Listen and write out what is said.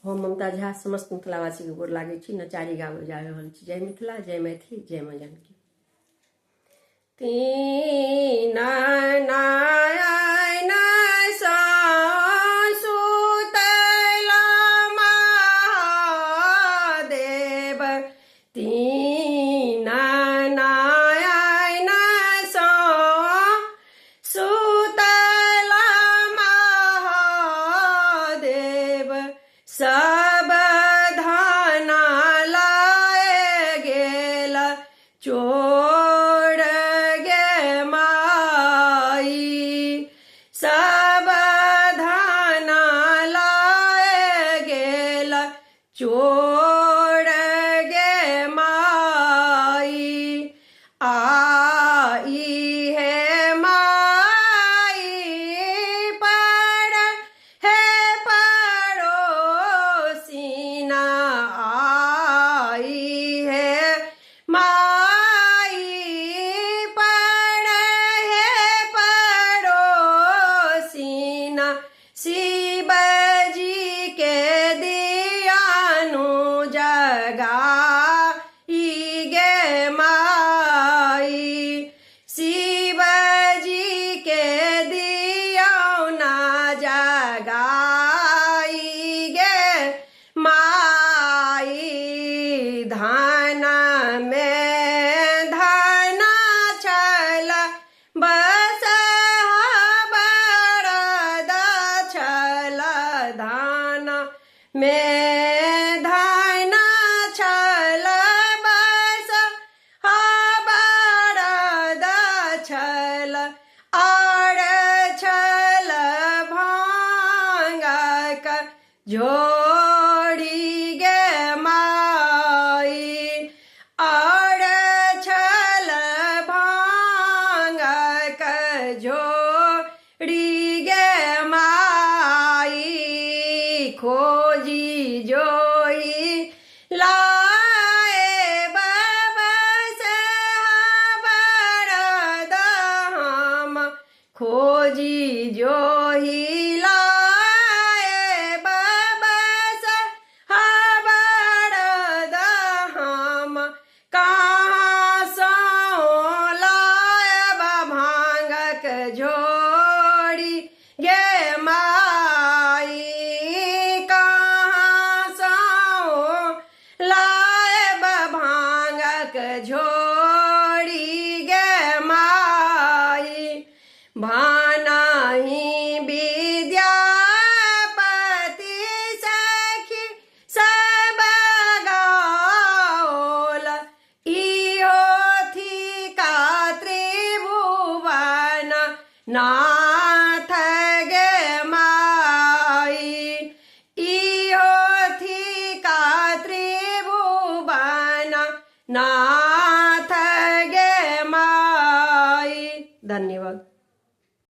हम ममता झा समस्त मिथिलावासी के गोर लागे छी। नचारी गावे जा रहल छी। जय मिथिला, जय मैथिली, जय माँ जानकी। तीन नयन सँ सुतल महादेव, तीन नयन सँ सुतल महादेव, सब धन लय गेल चोर गे माई, सब धन लय गेल चोर गे माई। आई हे माई पर हे पड़ोसिना, आई हे माई पर हे पड़ोसिना, शिव जी के दियानु जगाई गे माई, शिव जी के दियौना जगाई गे माई। धन में धन छल बस बरद छल, धन में धन छल बस बरद छल, और छल भांगक झोरी गे माई, और छल भांगक झोरी गे माई। खोजी जोई लाए बबस बरद हम, खोजी जोही लाए बबस बरद हम, कहाँ सो लायब भांगक झोरी गे माई, कहाँ सो लायब भांगक झोरी गे माई। भानहि विद्यापति सखी सब गाओल, इहो थिका त्रिभुवन नाथ गे माई, इहो थिका त्रिभुवन नाथ गे माई। धन्यवाद।